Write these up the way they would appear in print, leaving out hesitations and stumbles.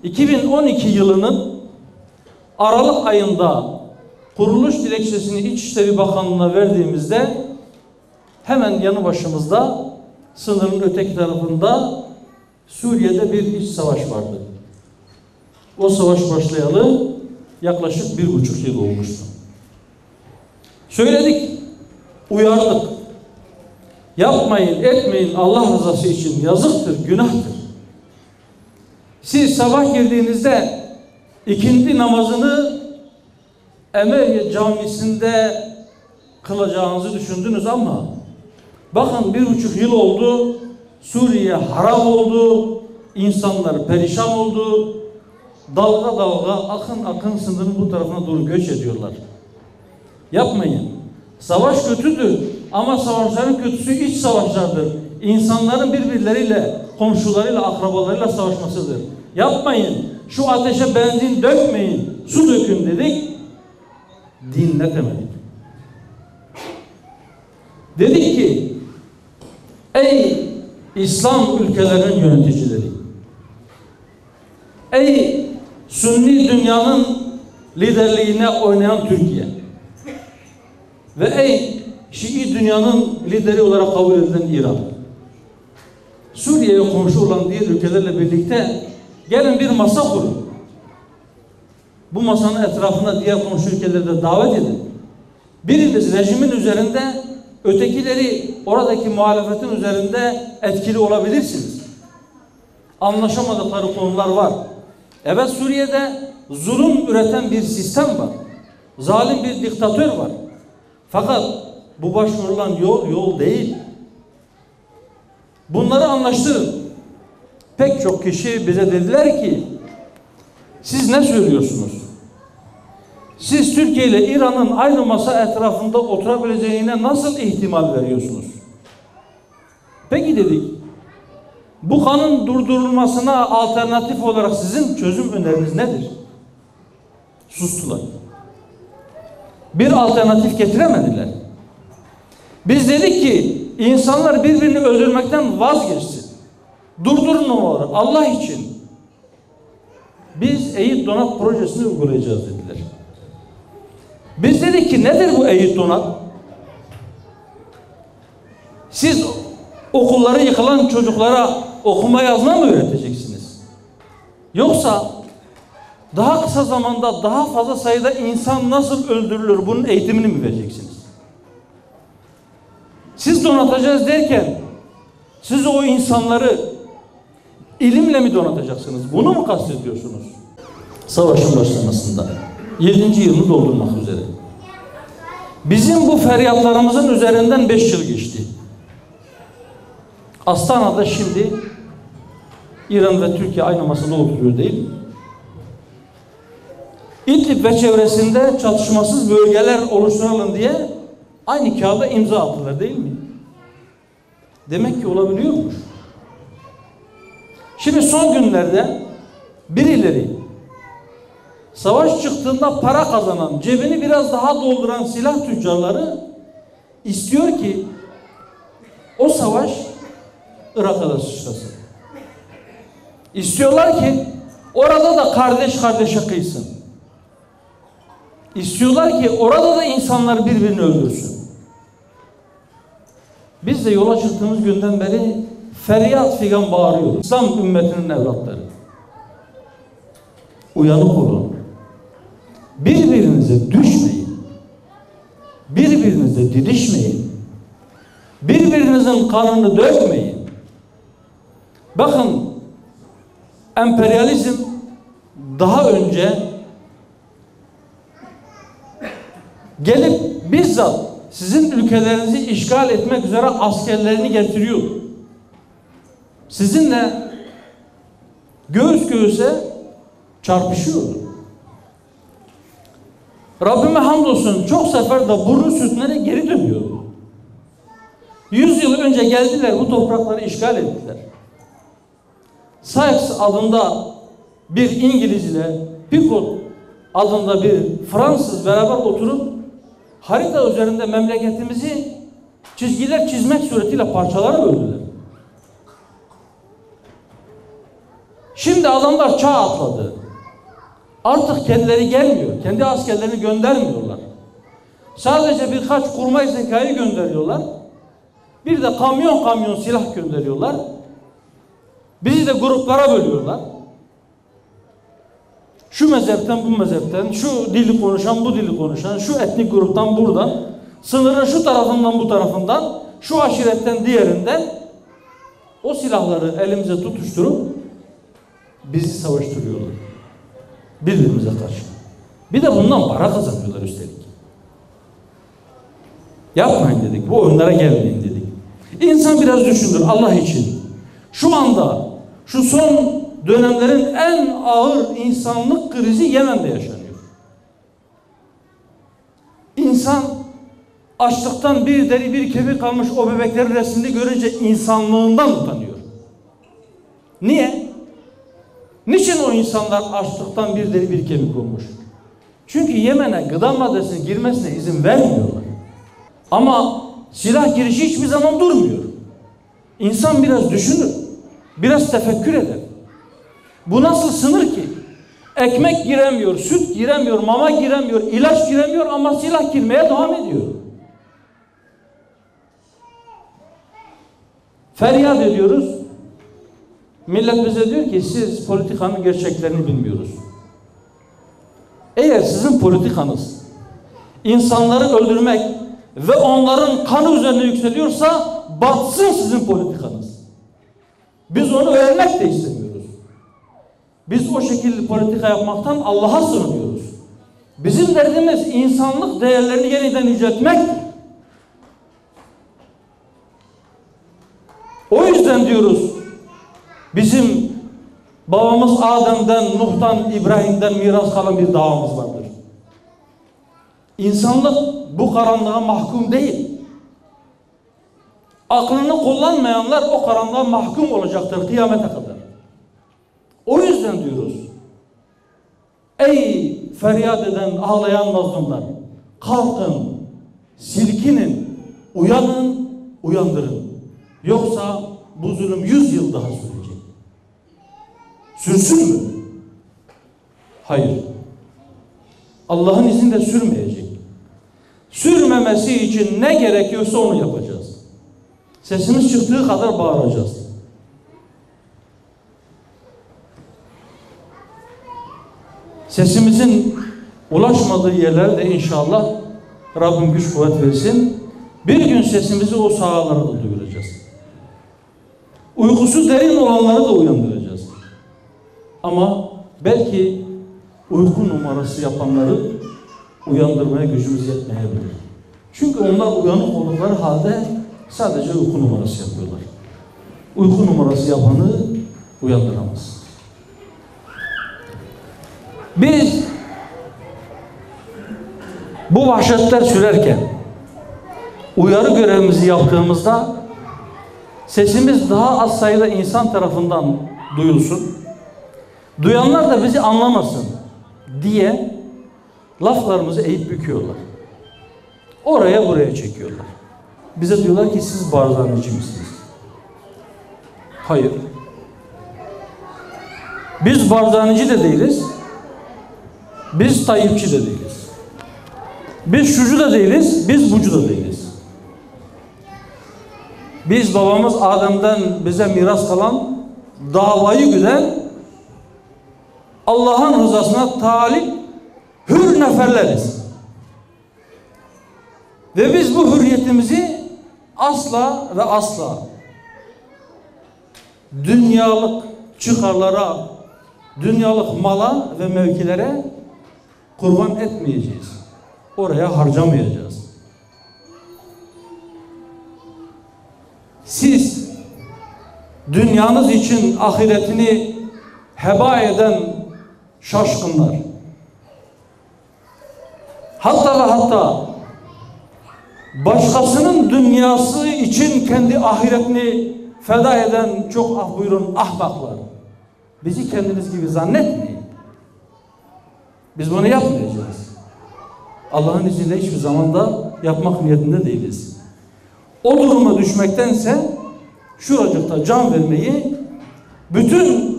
...2012 yılının Aralık ayında kuruluş dilekçesini İçişleri Bakanlığı'na verdiğimizde hemen yanı başımızda sınırın öteki tarafında Suriye'de bir iç savaş vardı. O savaş başlayalı yaklaşık 1,5 yıl olmuştu. Söyledik, uyardık. Yapmayın, etmeyin, Allah rızası için yazıktır, günahtır. Siz sabah girdiğinizde ikindi namazını Emeviye Camisi'nde kılacağınızı düşündünüz ama bakın 1,5 yıl oldu, Suriye harap oldu, insanlar perişan oldu, dalga dalga akın akın sınırın bu tarafına doğru göç ediyorlar. Yapmayın. Savaş kötüdür ama savaşların kötüsü iç savaşlardır. İnsanların birbirleriyle, komşularıyla, akrabalarıyla savaşmasıdır. Yapmayın. Şu ateşe benzin dökmeyin, su dökün dedik. Dinletemedik. Dedik ki, ey İslam ülkelerinin yöneticileri, ey Sünni dünyanın liderliğine oynayan Türkiye ve ey Şii dünyanın lideri olarak kabul edilen İran, Suriye'ye komşu olan diğer ülkelerle birlikte gelin bir masa kurun. Bu masanın etrafına diğer komşu ülkeleri de davet edin. Biriniz rejimin üzerinde, ötekileri oradaki muhalefetin üzerinde etkili olabilirsiniz. Anlaşamadıkları konular var. Evet, Suriye'de zulüm üreten bir sistem var. Zalim bir diktatör var. Fakat bu başvurulan yol değil. Bunları anlaştırın. Pek çok kişi bize dediler ki, siz ne söylüyorsunuz? Siz Türkiye ile İran'ın aynı masa etrafında oturabileceğine nasıl ihtimal veriyorsunuz? Peki dedik, bu kanın durdurulmasına alternatif olarak sizin çözüm öneriniz nedir? Sustular. Bir alternatif getiremediler. Biz dedik ki, insanlar birbirini öldürmekten vazgeçsin. Durdurun onları Allah için. Biz Eğit Donat projesini uygulayacağız dediler. Biz dedik ki, nedir bu Eğit Donat? Siz okulları yıkılan çocuklara okuma yazma mı öğreteceksiniz? Yoksa daha kısa zamanda daha fazla sayıda insan nasıl öldürülür, bunun eğitimini mi vereceksiniz? Siz donatacağız derken siz o insanları ilimle mi donatacaksınız? Bunu mu kastediyorsunuz? Savaşın başlamasında 7. yılını doldurmak üzere. Bizim bu feryatlarımızın üzerinden 5 yıl geçti. Astana'da şimdi İran ve Türkiye aynı masada oturuyor değil mi? İdlib ve çevresinde çatışmasız bölgeler oluşturalım diye aynı kağıda imza attılar değil mi? Demek ki olabiliyormuş. Şimdi son günlerde birileri savaş çıktığında para kazanan, cebini biraz daha dolduran silah tüccarları istiyor ki o savaş Irak'a da sıçrasın. İstiyorlar ki orada da kardeş kardeşe kıysın. İstiyorlar ki orada da insanlar birbirini öldürsün. Biz de yola çıktığımız günden beri feryat figan bağırıyoruz. İslam ümmetinin evlatları. Uyanık olun. Birbirinize düşmeyin. Birbirinize didişmeyin. Birbirinizin kanını dökmeyin. Bakın, emperyalizm daha önce gelip bizzat sizin ülkelerinizi işgal etmek üzere askerlerini getiriyor. Sizinle göğüs göğüse çarpışıyor. Rabbime hamdolsun, çok sefer de burnu sürtünerek geri dönüyor. 100 yıl önce geldiler, bu toprakları işgal ettiler. Sykes adında bir İngiliz ile Picot adında bir Fransız beraber oturup harita üzerinde memleketimizi çizgiler çizmek suretiyle parçalara böldüler. Şimdi adamlar çağ atladı. Artık kendileri gelmiyor. Kendi askerlerini göndermiyorlar. Sadece birkaç kurmay zekayı gönderiyorlar. Bir de kamyon kamyon silah gönderiyorlar. Bizi de gruplara bölüyorlar. Şu mezhepten bu mezhepten, şu dili konuşan bu dili konuşan, şu etnik gruptan buradan, sınırın şu tarafından bu tarafından, şu aşiretten diğerinden o silahları elimize tutuşturup bizi savaştırıyorlar. Birbirimize karşı. Bir de bundan para kazanıyorlar üstelik. Yapmayın dedik. Bu oyunlara gelmeyin dedik. İnsan biraz düşünür Allah için. Şu anda şu son dönemlerin en ağır insanlık krizi Yemen'de yaşanıyor. İnsan açlıktan bir deri bir kemik kalmış o bebeklerin resmini görünce insanlığından utanıyor. Niye? Niçin o insanlar açlıktan bir deri bir kemik olmuş? Çünkü Yemen'e gıda maddesinin girmesine izin vermiyorlar. Ama silah girişi hiçbir zaman durmuyor. İnsan biraz düşünür, biraz tefekkür eder. Bu nasıl sınır ki? Ekmek giremiyor, süt giremiyor, mama giremiyor, ilaç giremiyor ama silah girmeye devam ediyor. Feryat ediyoruz. Millet bize diyor ki siz politikanın gerçeklerini bilmiyoruz. Eğer sizin politikanız insanları öldürmek ve onların kanı üzerine yükseliyorsa batsın sizin politikanız. Biz onu öğrenmek de istemiyoruz. Biz o şekilde politika yapmaktan Allah'a sığınıyoruz. Bizim derdimiz insanlık değerlerini yeniden yüceltmek. O yüzden diyoruz bizim babamız Adem'den, Nuh'tan, İbrahim'den miras kalan bir davamız vardır. İnsanlık bu karanlığa mahkum değil. Aklını kullanmayanlar o karanlığa mahkum olacaktır kıyamete kadar. O yüzden diyoruz. Ey feryat eden, ağlayan mazlumlar, kalkın, silkinin, uyanın, uyandırın. Yoksa bu zulüm 100 yıl daha sürecek. Sürsün mü? Hayır. Allah'ın izniyle sürmeyecek. Sürmemesi için ne gerekiyorsa onu yapacağız. Sesimiz çıktığı kadar bağıracağız. Sesimizin ulaşmadığı yerlerde inşallah Rabbim güç kuvvet versin. Bir gün sesimizi o sahalara da duyuracağız. Uykusu derin olanları da uyandıracağız. Ama belki uyku numarası yapanları uyandırmaya gücümüz yetmeyebilir. Çünkü onlar uyanık oldukları halde sadece uyku numarası yapıyorlar. Uyku numarası yapanı uyandıramaz. Biz bu vahşetler sürerken uyarı görevimizi yaptığımızda sesimiz daha az sayıda insan tarafından duyulsun. Duyanlar da bizi anlamasın diye laflarımızı eğip büküyorlar. Oraya buraya çekiyorlar. Bize diyorlar ki siz barzanici misiniz? Hayır. Biz barzanici de değiliz. Biz Tayyipçi de değiliz. Biz şucu da değiliz. Biz bucu da değiliz. Biz babamız Adem'den bize miras kalan davayı güden Allah'ın rızasına talip hür neferleriz. Ve biz bu hürriyetimizi asla ve asla dünyalık çıkarlara, dünyalık mala ve mevkilere kurban etmeyeceğiz. Oraya harcamayacağız. Siz dünyanız için ahiretini heba eden şaşkınlar, hatta ve hatta başkasının dünyası için kendi ahiretini feda eden çok buyurun ahmaklar. Bizi kendiniz gibi zannetmeyin. Biz bunu yapmayacağız. Allah'ın izniyle hiçbir zaman da yapmak niyetinde değiliz. O duruma düşmektense şuracıkta can vermeyi, bütün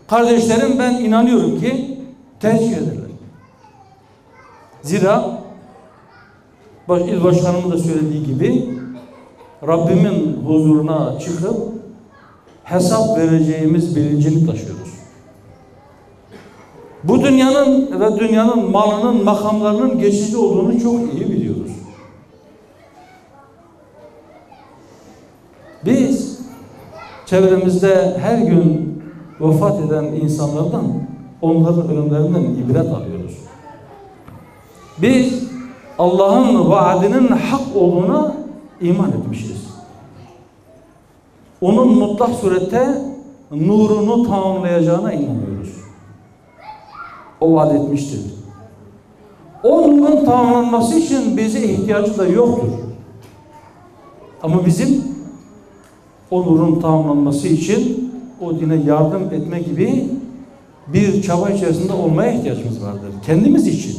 kardeşlerim ben inanıyorum ki tercih ederler. Zira İl Başkanımın da söylediği gibi Rabbimin huzuruna çıkıp hesap vereceğimiz bilincini taşıyoruz. Bu dünyanın ve dünyanın malının, makamlarının geçici olduğunu çok iyi biliyoruz. Biz çevremizde her gün vefat eden insanlardan, onların ölümlerinden ibret alıyoruz. Biz Allah'ın vaadinin hak olduğuna iman etmişiz. Onun mutlak surette nurunu tamamlayacağına inanıyoruz. O vaat etmiştir. O nurun tamamlanması için bize ihtiyacı da yoktur. Ama bizim o nurun tamamlanması için o dine yardım etme gibi bir çaba içerisinde olmaya ihtiyacımız vardır. Kendimiz için.